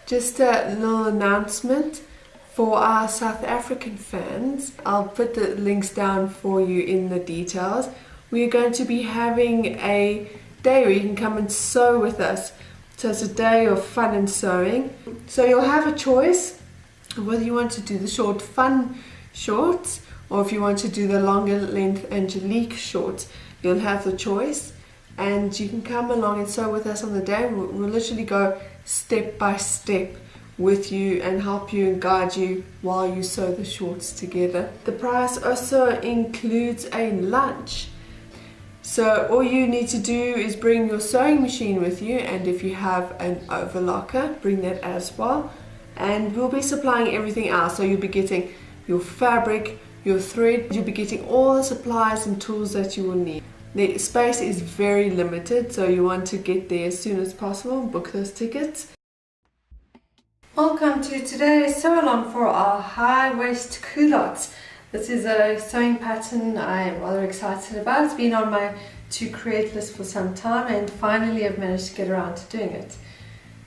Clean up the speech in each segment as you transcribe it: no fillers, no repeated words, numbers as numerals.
Just a little announcement for our South African fans. I'll put the links down for you in the details. We're going to be having a day where you can come and sew with us. So it's a day of fun and sewing. So you'll have a choice whether you want to do the short fun shorts or if you want to do the longer length Angelique shorts. You'll have the choice and you can come along and sew with us on the day. We'll literally go step by step with you and help you and guide you while you sew the shorts together. The price also includes a lunch. So all you need to do is bring your sewing machine with you, and if you have an overlocker, bring that as well. And we'll be supplying everything else. So you'll be getting your fabric, your thread, you'll be getting all the supplies and tools that you will need. The space is very limited, so you want to get there as soon as possible, book those tickets. Welcome to today's sew along for our high waist culottes. This is a sewing pattern I'm rather excited about. It's been on my to create list for some time and finally I've managed to get around to doing it.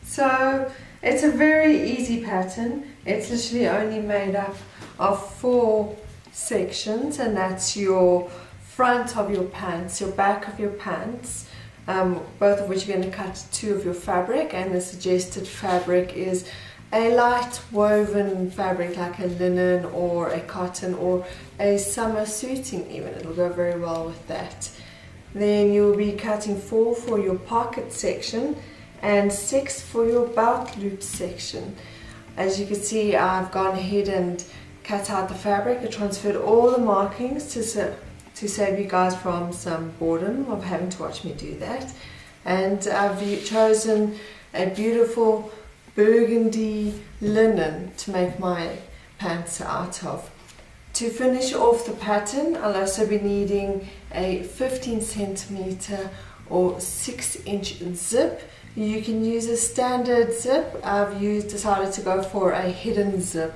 So it's a very easy pattern. It's literally only made up of 4 sections, and that's your front of your pants, your back of your pants, both of which you're going to cut 2 of your fabric, and the suggested fabric is a light woven fabric like a linen or a cotton or a summer suiting even. It'll go very well with that. Then you'll be cutting 4 for your pocket section and 6 for your belt loop section. As you can see, I've gone ahead and cut out the fabric. I transferred all the markings to save you guys from some boredom of having to watch me do that. And I've chosen a beautiful burgundy linen to make my pants out of. To finish off the pattern, I'll also be needing a 15 centimeter or 6-inch zip. You can use a standard zip. I've decided to go for a hidden zip,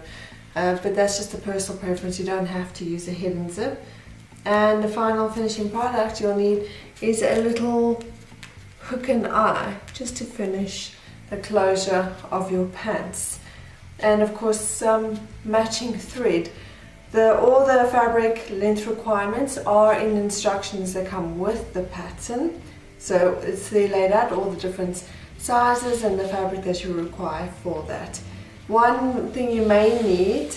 but that's just a personal preference. You don't have to use a hidden zip. And the final finishing product you'll need is a little hook and eye just to finish the closure of your pants, and of course some matching thread. All the fabric length requirements are in instructions that come with the pattern, so it's there laid out, all the different sizes and the fabric that you require for that. One thing you may need,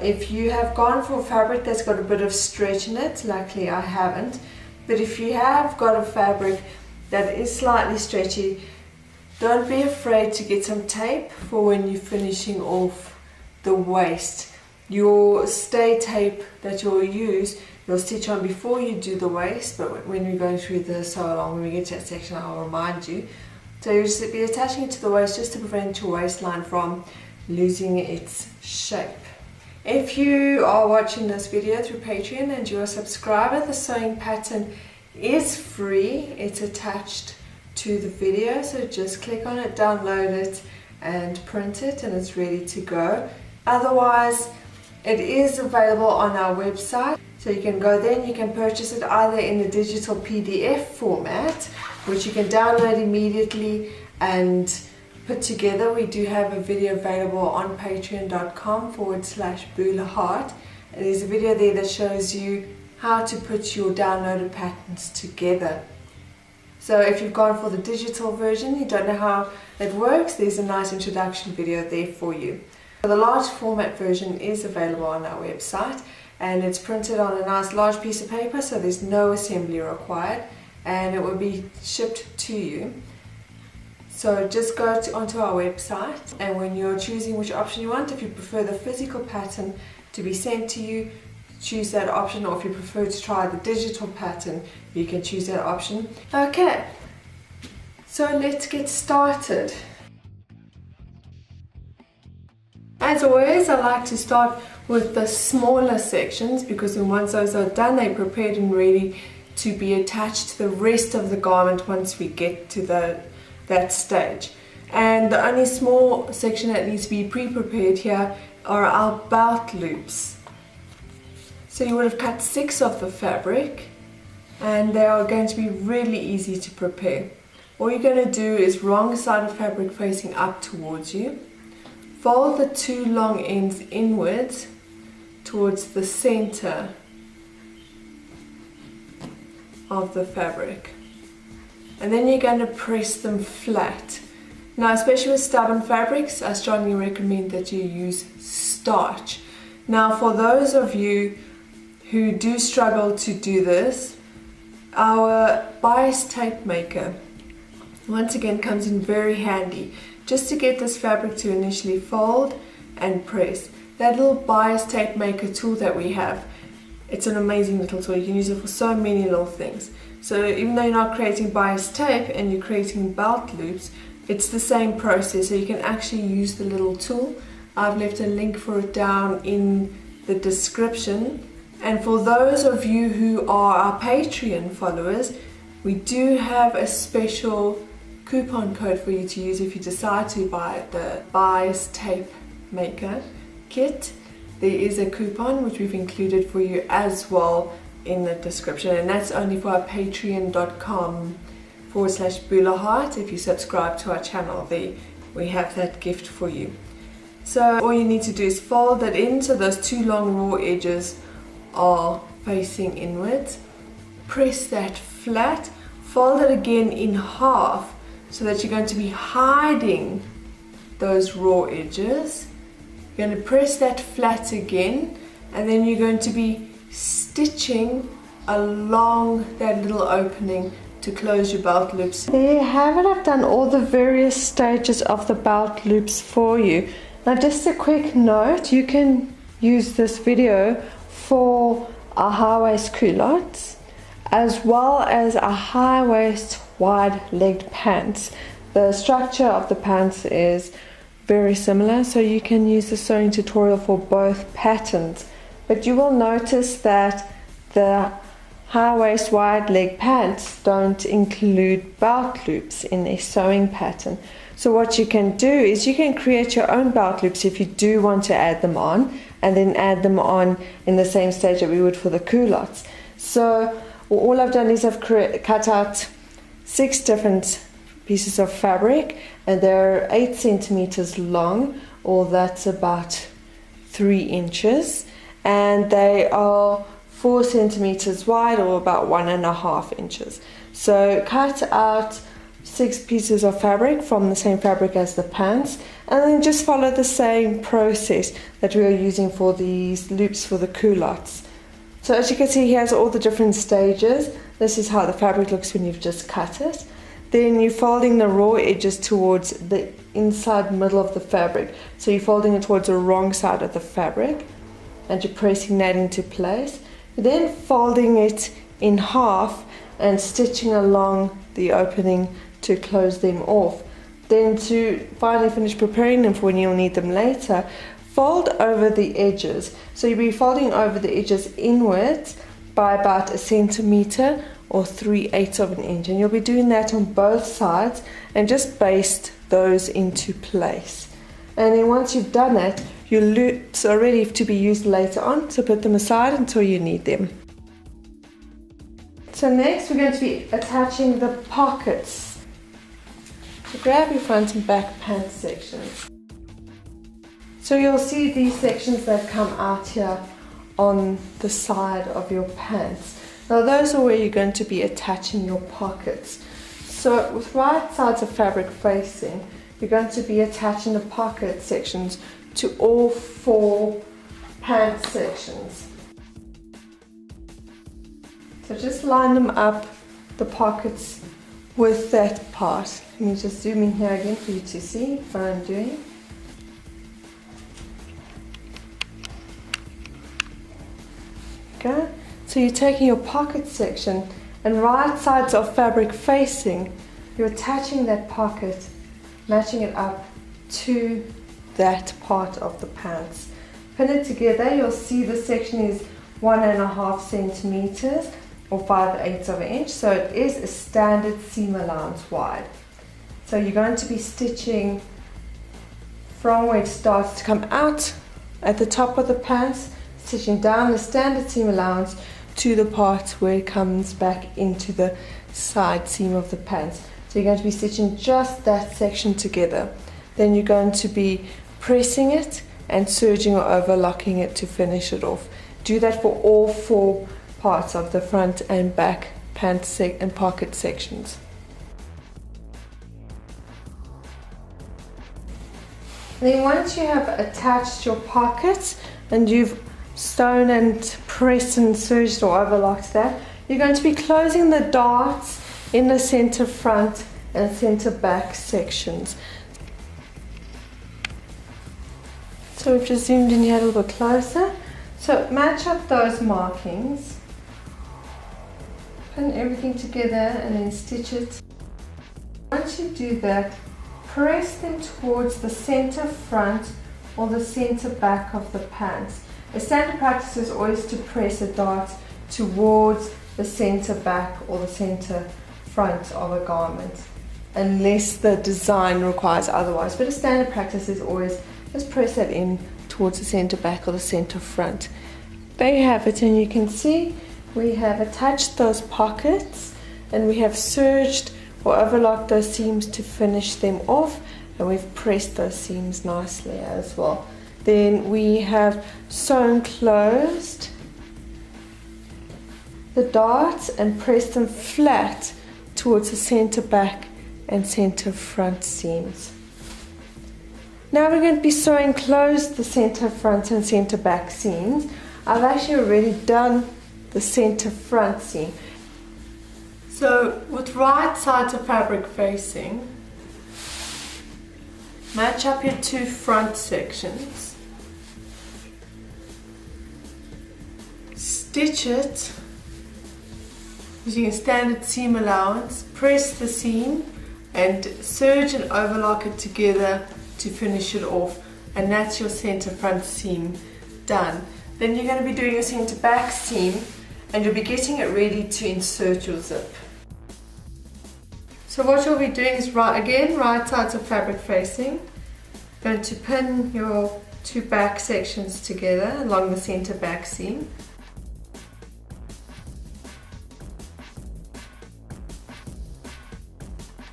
if you have gone for fabric that's got a bit of stretch in it, luckily I haven't, but if you have got a fabric that is slightly stretchy, don't be afraid to get some tape for when you're finishing off the waist. Your stay tape that you'll use, you'll stitch on before you do the waist, but when we're going through the sew along, when we get to that section, I'll remind you. So you'll just be attaching it to the waist just to prevent your waistline from losing its shape. If you are watching this video through Patreon and you're a subscriber, the sewing pattern is free. It's attached to the video, so just click on it, download it and print it, and it's ready to go. Otherwise, it is available on our website, so you can go there and you can purchase it either in the digital PDF format, which you can download immediately and put together. We do have a video available on patreon.com/BulaHeart, and there's a video there that shows you how to put your downloaded patterns together. So if you've gone for the digital version, you don't know how it works, there's a nice introduction video there for you. The large format version is available on our website, and it's printed on a nice large piece of paper, so there's no assembly required, and it will be shipped to you. So just go onto our website, and when you're choosing which option you want, if you prefer the physical pattern to be sent to you, choose that option, or if you prefer to try the digital pattern, you can choose that option. Okay, so let's get started. As always, I like to start with the smaller sections, because then once those are done, they're prepared and ready to be attached to the rest of the garment once we get to that stage. And the only small section that needs to be pre-prepared here are our belt loops. So you would have cut 6 of the fabric, and they are going to be really easy to prepare. All you're going to do is wrong side of fabric facing up towards you. Fold the 2 long ends inwards towards the center of the fabric. And then you're going to press them flat. Now, especially with stubborn fabrics, I strongly recommend that you use starch. Now, for those of you who do struggle to do this, our bias tape maker once again comes in very handy, just to get this fabric to initially fold and press. That little bias tape maker tool that we have, it's an amazing little tool. You can use it for so many little things. So even though you're not creating bias tape and you're creating belt loops, it's the same process. So you can actually use the little tool. I've left a link for it down in the description. And for those of you who are our Patreon followers, we do have a special coupon code for you to use if you decide to buy the bias tape maker kit. There is a coupon which we've included for you as well in the description, and that's only for our patreon.com/BulaHeart. If you subscribe to our channel, there we have that gift for you. So all you need to do is fold it in so those 2 long raw edges are facing inwards. Press that flat, fold it again in half so that you're going to be hiding those raw edges. You're going to press that flat again, and then you're going to be stitching along that little opening to close your belt loops. There you have it. I've done all the various stages of the belt loops for you. Now, just a quick note, you can use this video for a high waist culottes as well as a high waist wide legged pants. The structure of the pants is very similar, so you can use the sewing tutorial for both patterns. But you will notice that the high waist wide leg pants don't include belt loops in their sewing pattern. So what you can do is you can create your own belt loops if you do want to add them on, and then add them on in the same stage that we would for the culottes. So all I've done is I've cut out 6 different pieces of fabric, and they're 8 centimeters long, or that's about 3 inches, and they are 4 centimeters wide, or about 1.5 inches. So cut out 6 pieces of fabric from the same fabric as the pants, and then just follow the same process that we are using for these loops for the culottes. So as you can see, here's all the different stages. This is how the fabric looks when you've just cut it. Then you're folding the raw edges towards the inside middle of the fabric. So you're folding it towards the wrong side of the fabric, and you're pressing that into place. You're then folding it in half and stitching along the opening to close them off. Then to finally finish preparing them for when you'll need them later, fold over the edges. So you'll be folding over the edges inwards by about 1 centimeter or 3/8 of an inch, and you'll be doing that on both sides, and just baste those into place. And then once you've done that, your loops are ready to be used later on, so put them aside until you need them. So next we're going to be attaching the pockets. So grab your front and back pant sections. So you'll see these sections that come out here on the side of your pants. Now those are where you're going to be attaching your pockets. So with right sides of fabric facing, you're going to be attaching the pocket sections to all 4 pant sections. So just line them up, the pockets, with that part. Let me just zoom in here again for you to see what I'm doing. Okay, so you're taking your pocket section and right sides of fabric facing, you're attaching that pocket, matching it up to that part of the pants. Pin it together, you'll see the section is 1.5 centimeters or 5/8 of an inch, so it is a standard seam allowance wide. So you're going to be stitching from where it starts to come out at the top of the pants, stitching down the standard seam allowance to the part where it comes back into the side seam of the pants. So you're going to be stitching just that section together. Then you're going to be pressing it and serging or overlocking it to finish it off. Do that for all 4 parts of the front and back pant and pocket sections. Then once you have attached your pockets and you've sewn and pressed and serged or overlocked that, you're going to be closing the darts in the center front and center back sections. So we've just zoomed in here a little bit closer. So match up those markings, pin everything together and then stitch it. Once you do that, press them towards the center front or the center back of the pants. A standard practice is always to press a dart towards the center back or the center front of a garment, unless the design requires otherwise. But a standard practice is always just press that in towards the center back or the center front. There you have it, and you can see we have attached those pockets and we have serged or overlocked those seams to finish them off, and we've pressed those seams nicely as well. Then we have sewn closed the darts and pressed them flat towards the center back and center front seams. Now we're going to be sewing closed the center front and center back seams. I've actually already done the center front seam. So with right sides of fabric facing, match up your 2 front sections. Stitch it using a standard seam allowance, press the seam and serge and overlock it together to finish it off, and that's your center front seam done. Then you're going to be doing your center back seam and you'll be getting it ready to insert your zip. So what you'll be doing is right sides of fabric facing, going to pin your 2 back sections together along the center back seam.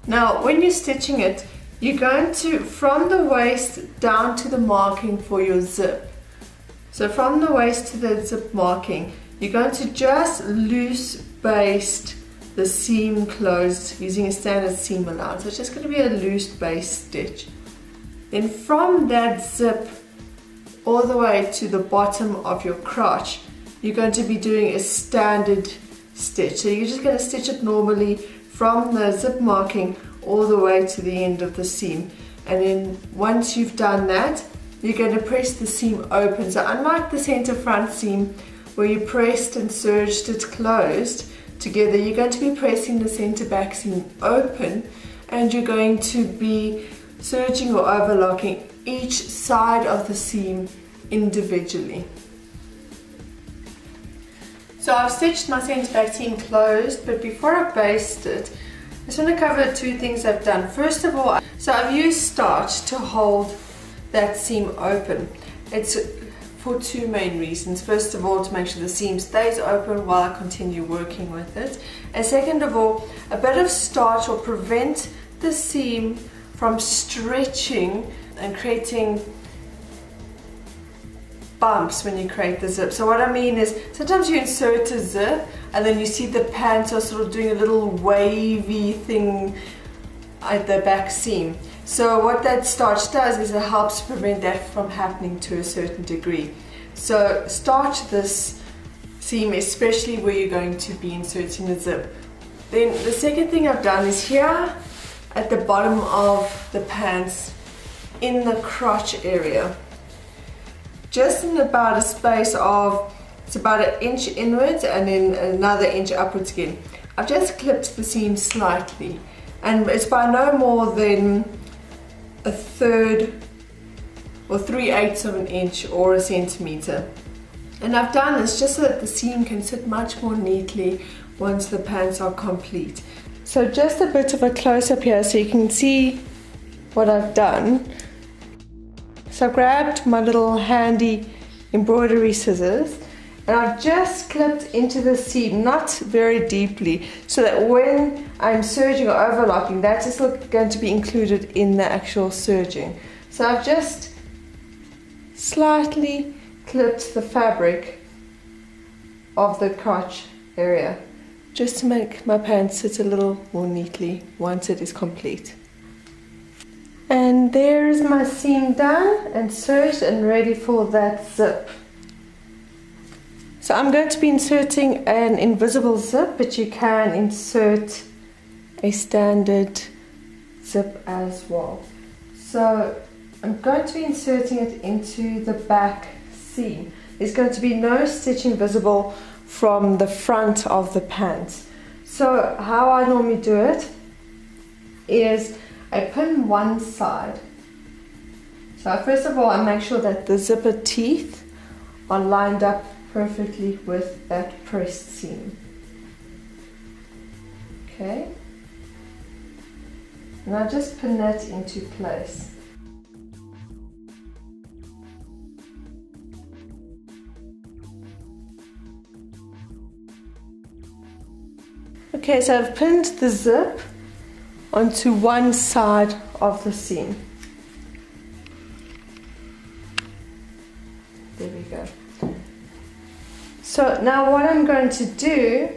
Now when you're stitching it, you're going to, from the waist down to the marking for your zip. So from the waist to the zip marking, you're going to just loose baste the seam closed using a standard seam allowance. So it's just going to be a loose baste stitch. Then from that zip all the way to the bottom of your crotch, you're going to be doing a standard stitch. So you're just going to stitch it normally from the zip marking all the way to the end of the seam. And then once you've done that, you're going to press the seam open. So unlike the center front seam where you pressed and serged it closed together, you're going to be pressing the center back seam open, and you're going to be serging or overlocking each side of the seam individually. So I've stitched my center back seam closed, but before I baste it, I just want to cover 2 things I've done. First of all, so I've used starch to hold that seam open. It's for 2 main reasons. First of all, to make sure the seam stays open while I continue working with it. And second of all, a bit of starch will prevent the seam from stretching and creating bumps when you create the zip. So what I mean is, sometimes you insert a zip and then you see the pants are sort of doing a little wavy thing at the back seam. So what that starch does is it helps prevent that from happening to a certain degree. So starch this seam, especially where you're going to be inserting the zip. Then the second thing I've done is here at the bottom of the pants, in the crotch area, just in about a space of, it's about an inch inwards and then another inch upwards again. I've just clipped the seam slightly, and it's by no more than a third or 3/8 of an inch or a centimeter. And I've done this just so that the seam can sit much more neatly once the pants are complete. So just a bit of a close-up here so you can see what I've done. So I grabbed my little handy embroidery scissors and I've just clipped into the seam, not very deeply, so that when I'm serging or overlocking, that is going to be included in the actual serging. So I've just slightly clipped the fabric of the crotch area, just to make my pants sit a little more neatly once it is complete. And there is my seam done and serged and ready for that zip. So I'm going to be inserting an invisible zip, but you can insert a standard zip as well. So I'm going to be inserting it into the back seam. There's going to be no stitching visible from the front of the pants. So how I normally do it is I pin one side. So first of all, I make sure that the zipper teeth are lined up perfectly with that pressed seam. Okay, and I just pin that into place. Okay, so I've pinned the zip onto one side of the seam. There we go. So now what I'm going to do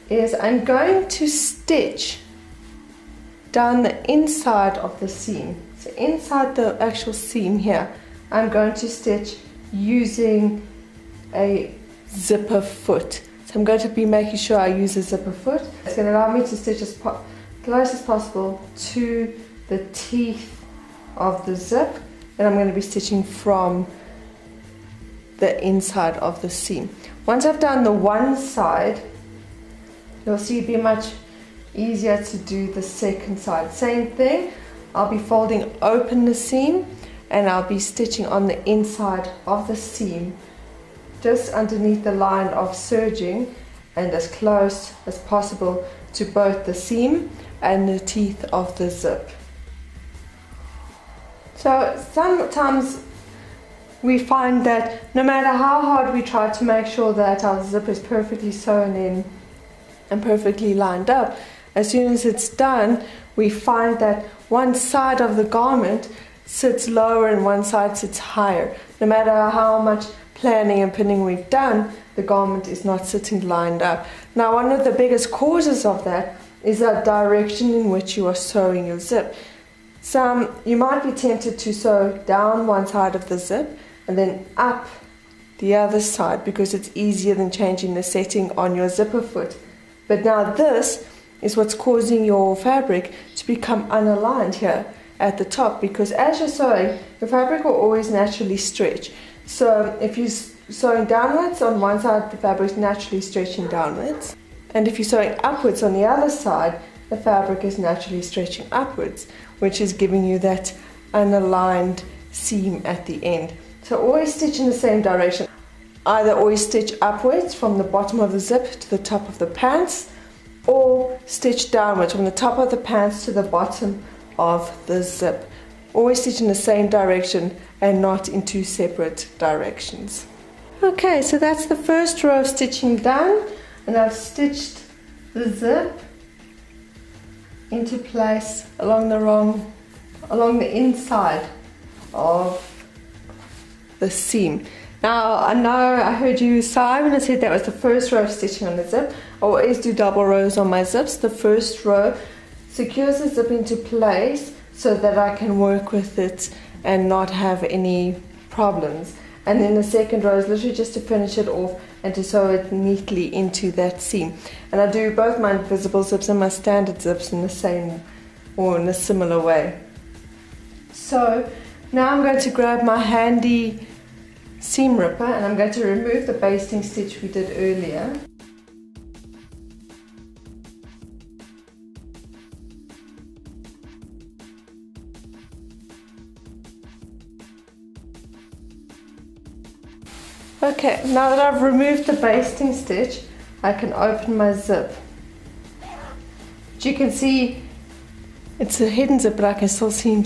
is I'm going to stitch down the inside of the seam. So inside the actual seam here, I'm going to stitch using a zipper foot. So I'm going to be making sure I use a zipper foot. It's going to allow me to stitch as close as possible to the teeth of the zip, and I'm going to be stitching from the inside of the seam. Once I've done the one side, you'll see it'll be much easier to do the second side. Same thing, I'll be folding open the seam and I'll be stitching on the inside of the seam, just underneath the line of serging and as close as possible to both the seam and the teeth of the zip. So sometimes we find that no matter how hard we try to make sure that our zip is perfectly sewn in and perfectly lined up, as soon as it's done, we find that one side of the garment sits lower and one side sits higher. No matter how much planning and pinning we've done, the garment is not sitting lined up. Now, one of the biggest causes of that is that direction in which you are sewing your zip. You might be tempted to sew down one side of the zip and then up the other side because it's easier than changing the setting on your zipper foot. But now this is what's causing your fabric to become unaligned here at the top, because as you're sewing, the fabric will always naturally stretch. So if you're sewing downwards on one side, the fabric is naturally stretching downwards. And if you're sewing upwards on the other side, the fabric is naturally stretching upwards, which is giving you that unaligned seam at the end. So always stitch in the same direction. Either always stitch upwards from the bottom of the zip to the top of the pants, or stitch downwards from the top of the pants to the bottom of the zip. Always stitch in the same direction and not in two separate directions. Okay, so that's the first row of stitching done, and I've stitched the zip into place along the inside of the seam. Now, I know I heard you sigh when I said that was the first row of stitching on the zip. I always do double rows on my zips. The first row secures the zip into place so that I can work with it and not have any problems. and then the second row is literally just to finish it off and to sew it neatly into that seam. And I do both my invisible zips and my standard zips in the same or in a similar way. So now I'm going to grab my handy seam ripper and I'm going to remove the basting stitch we did earlier. Okay, now that I've removed the basting stitch, I can open my zip. As you can see, it's a hidden zip, but I can still seam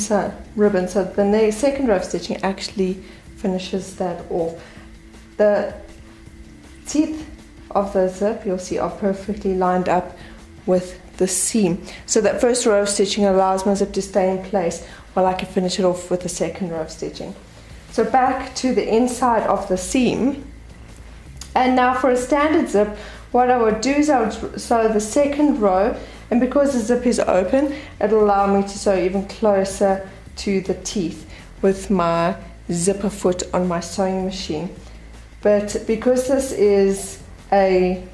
ribbon, so the second row of stitching actually finishes that off. The teeth of the zip, you'll see, are perfectly lined up with the seam. So that first row of stitching allows my zip to stay in place while I can finish it off with the second row of stitching. So back to the inside of the seam. And now for a standard zip, what I would do is I would sew the second row, and because the zip is open, it'll allow me to sew even closer to the teeth with my zipper foot on my sewing machine. But because this is a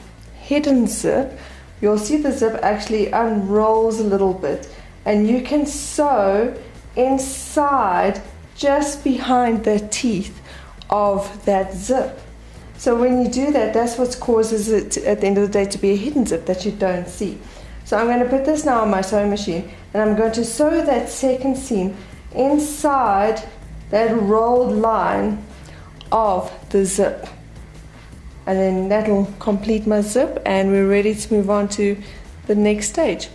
hidden zip, you'll see the zip actually unrolls a little bit, and you can sew inside just behind the teeth of that zip. So when you do that, that's what causes it at the end of the day to be a hidden zip that you don't see. So I'm going to put this now on my sewing machine, and I'm going to sew that second seam inside that rolled line of the zip. And then that'll complete my zip, and we're ready to move on to the next stage.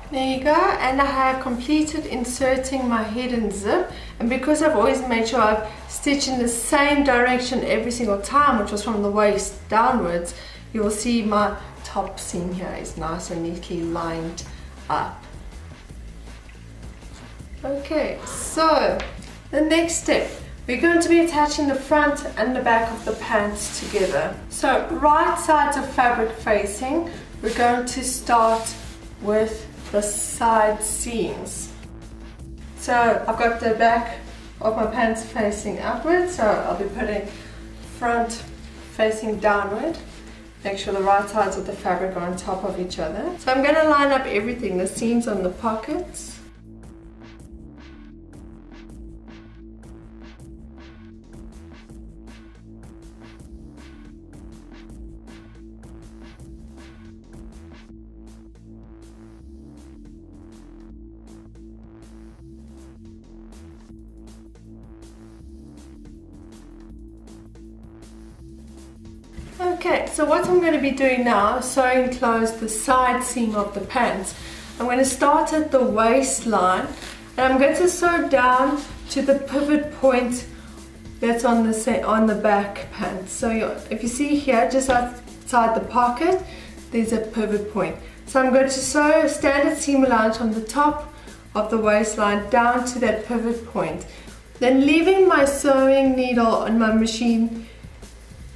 There you go, and I have completed inserting my hidden zip, and because I've always made sure I've stitched in the same direction every single time, which was from the waist downwards, you will see my top seam here is nice and neatly lined up. Okay, so the next step, we're going to be attaching the front and the back of the pants together. So right sides of fabric facing, we're going to start with the side seams. So I've got the back of my pants facing upwards, so I'll be putting front facing downward. Make sure the right sides of the fabric are on top of each other. So I'm going to line up everything, the seams on the pockets. Okay, so what I'm going to be doing now is sewing close the side seam of the pants. I'm going to start at the waistline, and I'm going to sew down to the pivot point that's on the back pants. So if you see here, just outside the pocket, there's a pivot point. So I'm going to sew a standard seam allowance from the top of the waistline down to that pivot point. Then leaving my sewing needle on my machine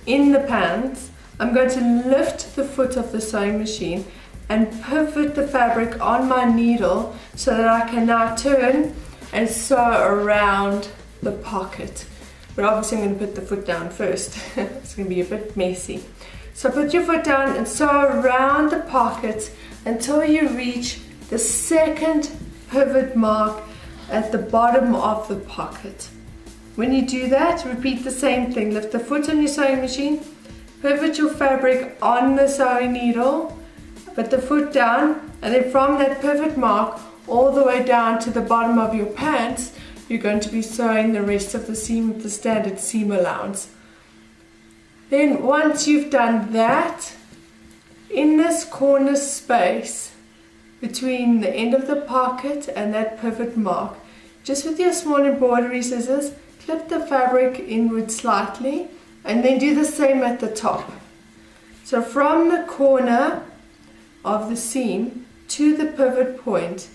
in the pants, I'm going to lift the foot of the sewing machine and pivot the fabric on my needle so that I can now turn and sew around the pocket. But obviously I'm going to put the foot down first. It's going to be a bit messy. So put your foot down and sew around the pocket until you reach the second pivot mark at the bottom of the pocket. When you do that, repeat the same thing. Lift the foot on your sewing machine, pivot your fabric on the sewing needle, put the foot down, and then from that pivot mark all the way down to the bottom of your pants, you're going to be sewing the rest of the seam with the standard seam allowance. Then once you've done that, in this corner space between the end of the pocket and that pivot mark, just with your small embroidery scissors, clip the fabric inward slightly, and then do the same at the top. So from the corner of the seam to the pivot point,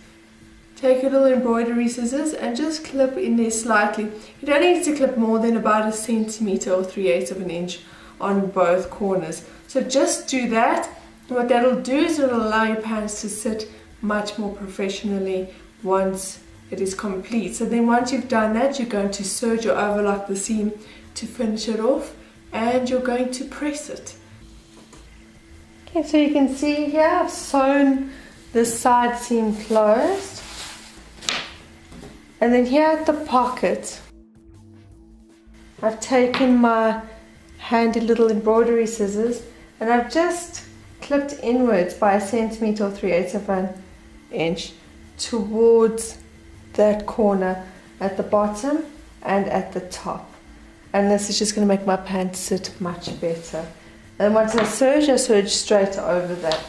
take your little embroidery scissors and just clip in there slightly. You don't need to clip more than about 1 centimeter or 3/8 of an inch on both corners. So just do that. What that'll do is it'll allow your pants to sit much more professionally once it is complete. So then once you've done that, you're going to serge or overlock the seam to finish it off, and you're going to press it. Okay, so you can see here I've sewn the side seam closed, and then here at the pocket I've taken my handy little embroidery scissors and I've just clipped inwards by 1 centimeter or 3/8 of an inch towards that corner at the bottom and at the top, and this is just going to make my pants sit much better. And once I serge straight over that,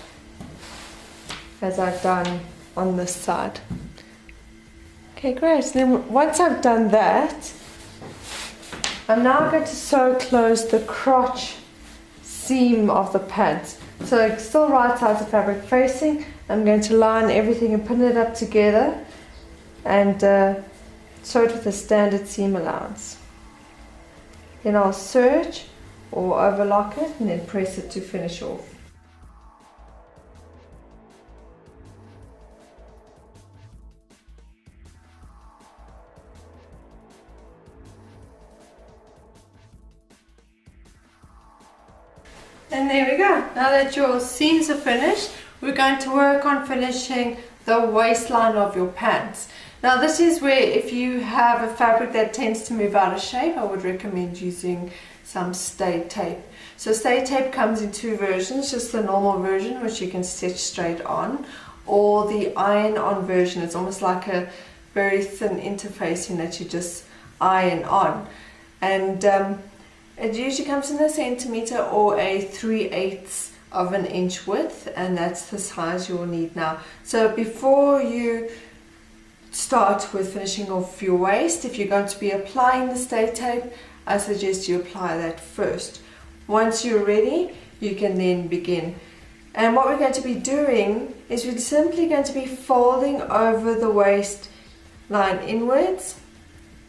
as I've done on this side. Okay, great. So then once I've done that, I'm now going to sew close the crotch seam of the pants. So still right sides of fabric facing. I'm going to line everything and pin it up together and sew it with a standard seam allowance. Then I'll serge or overlock it and then press it to finish off. And there we go. Now that your seams are finished, we're going to work on finishing the waistline of your pants. Now this is where, if you have a fabric that tends to move out of shape, I would recommend using some stay tape. So stay tape comes in two versions, just the normal version which you can stitch straight on, or the iron-on version. It's almost like a very thin interfacing that you just iron on. And it usually comes in a centimeter or a 3/8 of an inch width, and that's the size you'll need now. So before you start with finishing off your waist, if you're going to be applying the stay tape, I suggest you apply that first. Once you're ready, you can then begin. And what we're going to be doing is we're simply going to be folding over the waistline inwards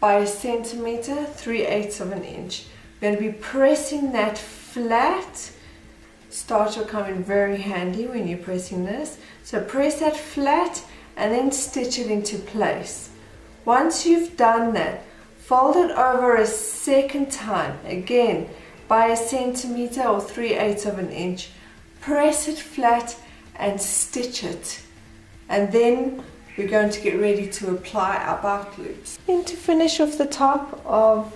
by 1 centimeter, 3/8 of an inch. We're going to be pressing that flat. Starch will come in very handy when you're pressing this. So press that flat and then stitch it into place. Once you've done that, fold it over a second time, again by 1 centimeter or 3/8 of an inch. Press it flat and stitch it. And then we're going to get ready to apply our belt loops. Then to finish off the top of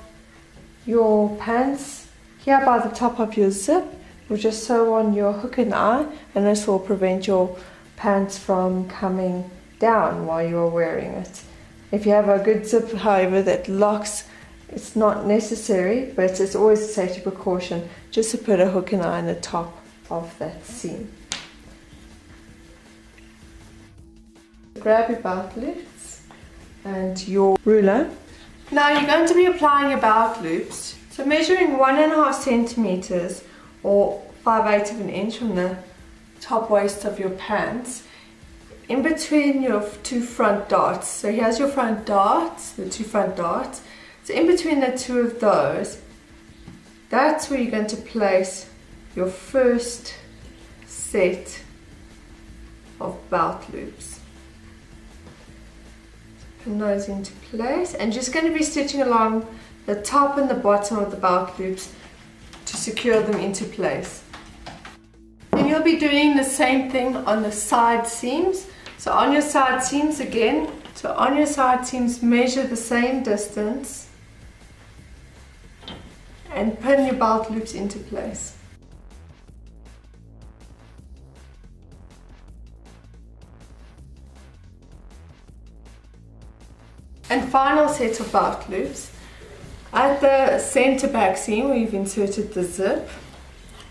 your pants, here by the top of your zip, you'll just sew on your hook and eye, and this will prevent your pants from coming down while you're wearing it. If you have a good zip, however, that locks, it's not necessary, but it's always a safety precaution just to put a hook and eye in the top of that seam. Grab your belt loops and your ruler. Now you're going to be applying your belt loops. So measuring 1.5 centimeters or 5/8 of an inch from the top waist of your pants, in between your two front darts. So here's your front darts, the two front darts. So in between the two of those, that's where you're going to place your first set of belt loops. Pin those into place, and just going to be stitching along the top and the bottom of the belt loops to secure them into place. Then you'll be doing the same thing on the side seams. So on your side seams again, measure the same distance and pin your belt loops into place. And final set of belt loops. At the center back seam where you've inserted the zip,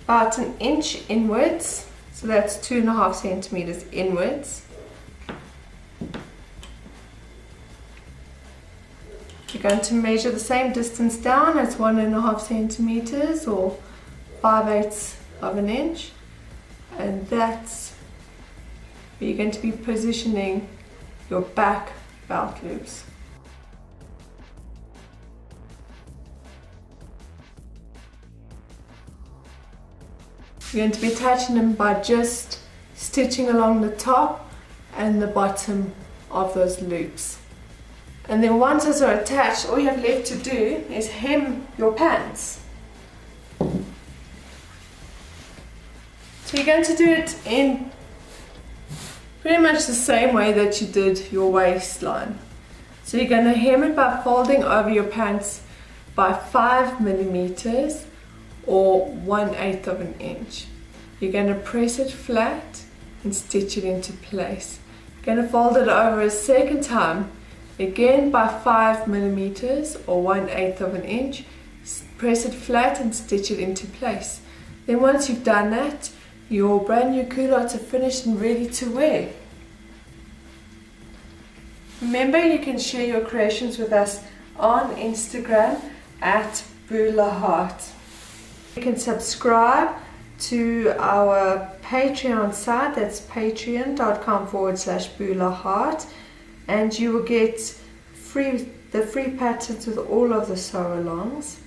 about 1 inch inwards, so that's 2.5 centimeters inwards. You're going to measure the same distance down as 1.5 centimeters or 5/8 of an inch, and that's where you're going to be positioning your back belt loops. You're going to be attaching them by just stitching along the top and the bottom of those loops. And then once those are attached, all you have left to do is hem your pants. So you're going to do it in pretty much the same way that you did your waistline. So you're going to hem it by folding over your pants by 5 millimeters or 1/8 of an inch. You're going to press it flat and stitch it into place. You're going to fold it over a second time, again by 5 millimeters or 1/8 of an inch. Press it flat and stitch it into place. Then once you've done that, your brand new culottes are finished and ready to wear. Remember, you can share your creations with us on Instagram at Bula Heart. You can subscribe to our Patreon site, that's patreon.com/Bula Heart, and you will get the free patterns with all of the sew alongs.